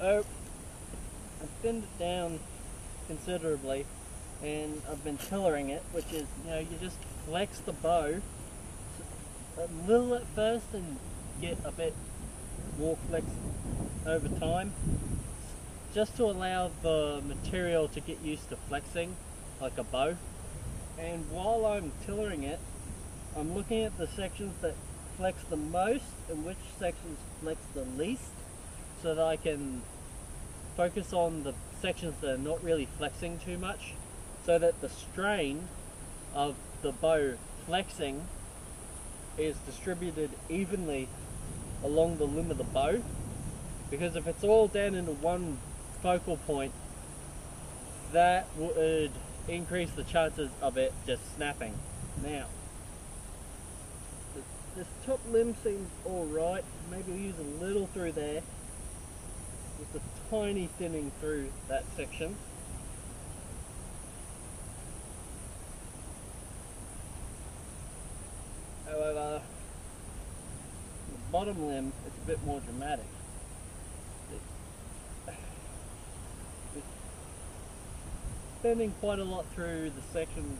So I've thinned it down considerably, and I've been tillering it, which is, you know, you just flex the bow a little at first and get a bit more flex over time, just to allow the material to get used to flexing like a bow. And while I'm tillering it, I'm looking at the sections that flex the most and which sections flex the least, so that I can focus on the sections that are not really flexing too much, so that the strain of the bow flexing is distributed evenly along the limb of the bow. Because if it's all down into one focal point, that would increase the chances of it just snapping. Now, this top limb seems alright. Maybe we'll use a little through there, just a tiny thinning through that section. However, the bottom limb is a bit more dramatic. It's thinning quite a lot through the sections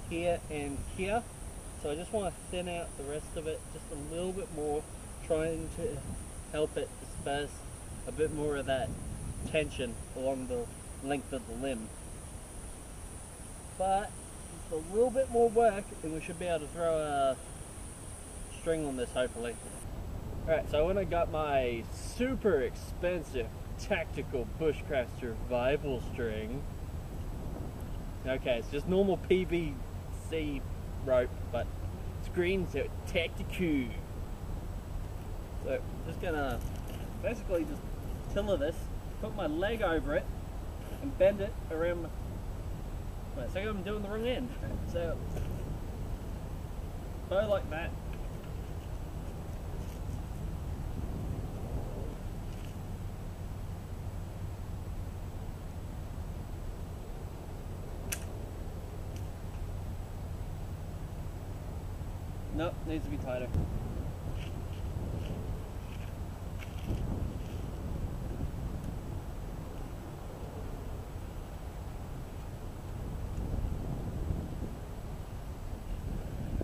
here and here, so I just want to thin out the rest of it just a little bit more, trying to help it disperse a bit more of that tension along the length of the limb. But it's a little bit more work, and we should be able to throw a string on this, hopefully. Alright, so when I got my super expensive tactical bushcraft survival string, okay, it's just normal PVC rope, but it's green, so it's tactical. So just gonna basically just tiller this, put my leg over it, and bend it around my... Wait a second, I'm doing the wrong end. So, bow like that. Nope, needs to be tighter.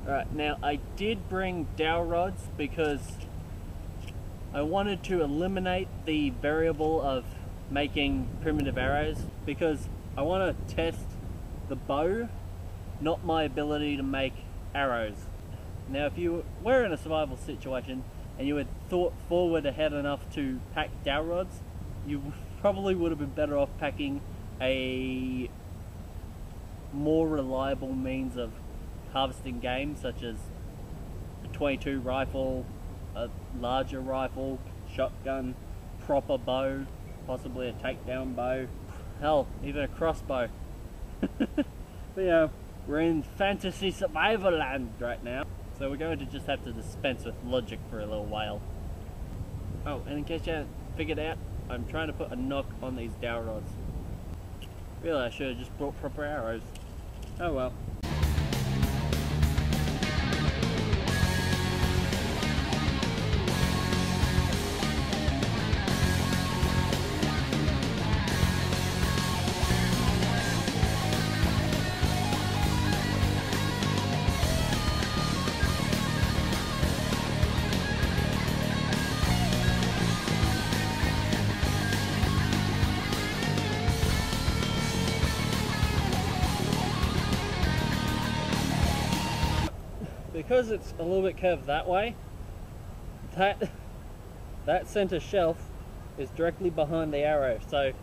Alright, now I did bring dowel rods because I wanted to eliminate the variable of making primitive arrows, because I want to test the bow, not my ability to make arrows. Now if you were in a survival situation and you had thought forward ahead enough to pack dowel rods, you probably would have been better off packing a more reliable means of harvesting game, such as a 22 rifle, a larger rifle, shotgun, proper bow, possibly a takedown bow, hell, even a crossbow. But you know, we're in fantasy survival land right now, so we're going to just have to dispense with logic for a little while. Oh, and in case you haven't figured out, I'm trying to put a knock on these dowel rods. Really, I should have just brought proper arrows. Oh well. Because it's a little bit curved that way, that center shelf is directly behind the arrow, so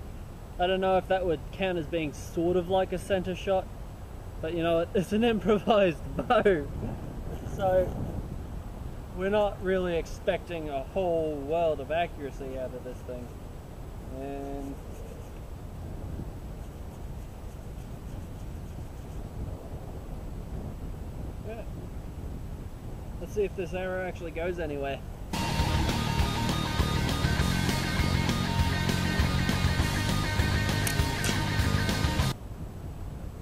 I don't know if that would count as being sort of like a center shot, but you know, it's an improvised bow, so we're not really expecting a whole world of accuracy out of this thing. And yeah. Let's see if this arrow actually goes anywhere.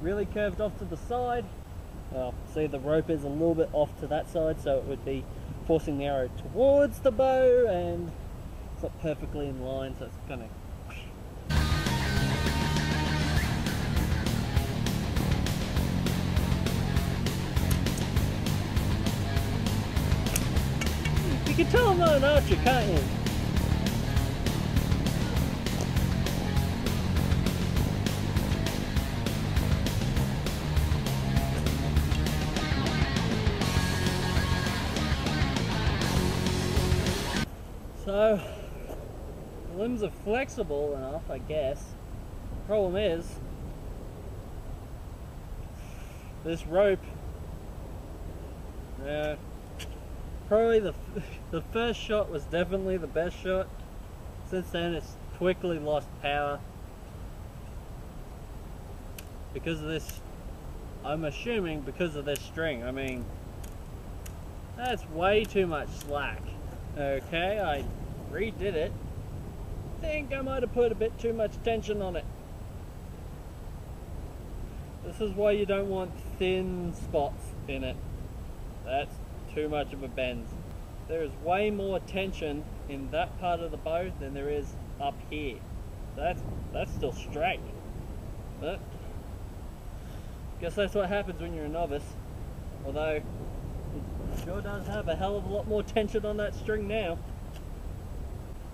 Really curved off to the side. See, the rope is a little bit off to that side, so it would be forcing the arrow towards the bow, and it's not perfectly in line, so it's going to can tell I'm not an archer, can't you? So, the limbs are flexible enough, I guess. The problem is, this rope, probably the first shot was definitely the best shot. Since then it's quickly lost power. Because of this, I'm assuming because of this string. I mean, that's way too much slack. Okay, I redid it. Think I might have put a bit too much tension on it. This is why you don't want thin spots in it. That's too much of a bend. There is way more tension in that part of the bow than there is up here. That's still straight. But guess that's what happens when you're a novice. Although it sure does have a hell of a lot more tension on that string now.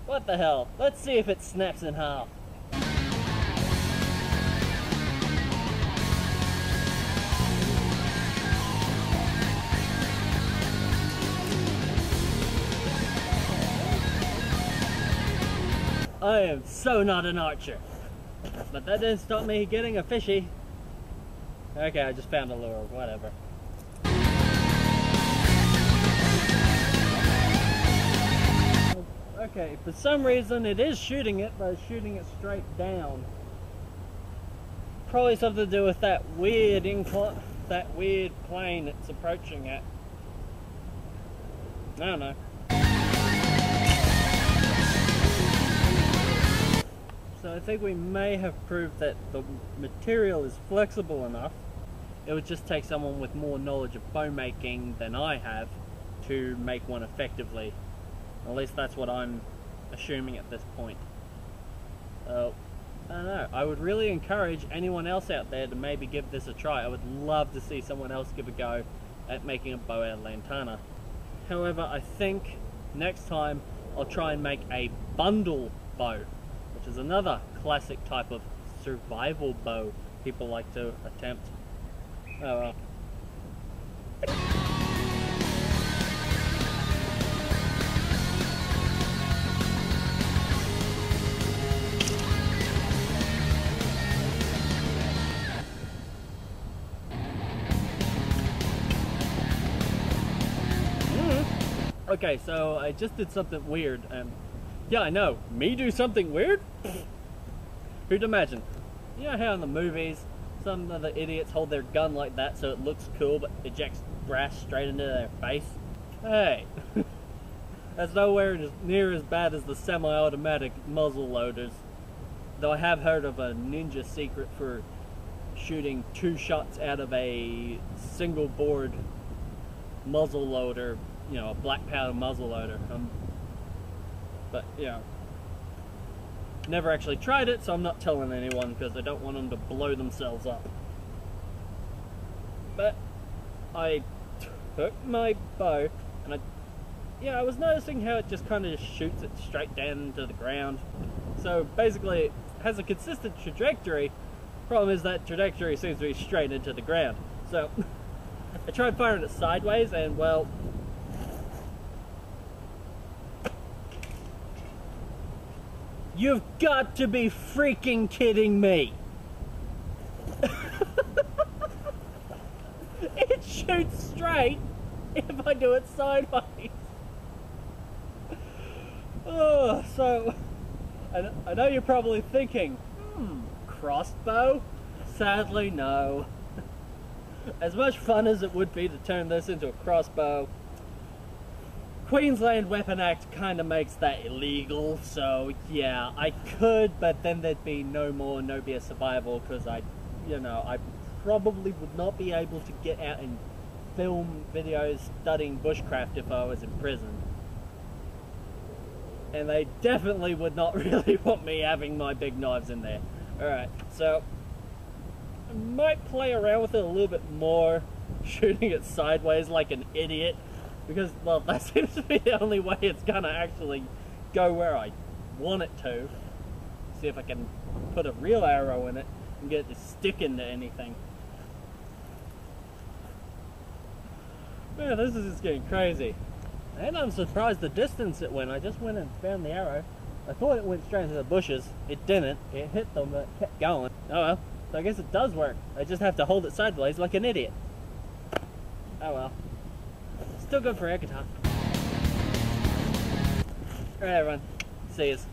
What the hell? Let's see if it snaps in half. I am so not an archer. But that didn't stop me getting a fishy. Okay, I just found a lure, whatever. Okay, for some reason it is shooting it, but it's shooting it straight down. Probably something to do with that weird incline, that weird plane it's approaching at. I don't know. So I think we may have proved that the material is flexible enough. It would just take someone with more knowledge of bow making than I have to make one effectively. At least that's what I'm assuming at this point. I don't know. I would really encourage anyone else out there to maybe give this a try. I would love to see someone else give a go at making a bow out of Lantana. However, I think next time I'll try and make a bundle bow, which is another classic type of survival bow people like to attempt. Oh well. Okay, so I just did something weird, and yeah, I know, me do something weird? Who'd imagine? You know how in the movies, some of the idiots hold their gun like that so it looks cool but ejects brass straight into their face? Hey, that's nowhere near as bad as the semi-automatic muzzle loaders. Though I have heard of a ninja secret for shooting 2 shots out of a single board muzzle loader, you know, a black powder muzzle loader. But, you know, never actually tried it, so I'm not telling anyone because I don't want them to blow themselves up. But I took my bow and I was noticing how it just kind of just shoots it straight down into the ground. So basically it has a consistent trajectory. Problem is that trajectory seems to be straight into the ground. So I tried firing it sideways and, well, you've got to be freaking kidding me. It shoots straight if I do it sideways. Oh, so I know you're probably thinking, crossbow? Sadly, no. As much fun as it would be to turn this into a crossbow, Queensland Weapon Act kind of makes that illegal, so yeah, I could, but then there'd be no be a survival, because I probably would not be able to get out and film videos studying bushcraft if I was in prison. And they definitely would not really want me having my big knives in there. Alright, so I might play around with it a little bit more, shooting it sideways like an idiot. Because, well, that seems to be the only way it's gonna actually go where I want it to. See if I can put a real arrow in it and get it to stick into anything. Man, this is just getting crazy. And I'm surprised the distance it went. I just went and found the arrow. I thought it went straight into the bushes. It didn't. It hit them, but it kept going. Oh well. So I guess it does work. I just have to hold it sideways like an idiot. Oh well. Still good for air guitar. Alright everyone. See yous.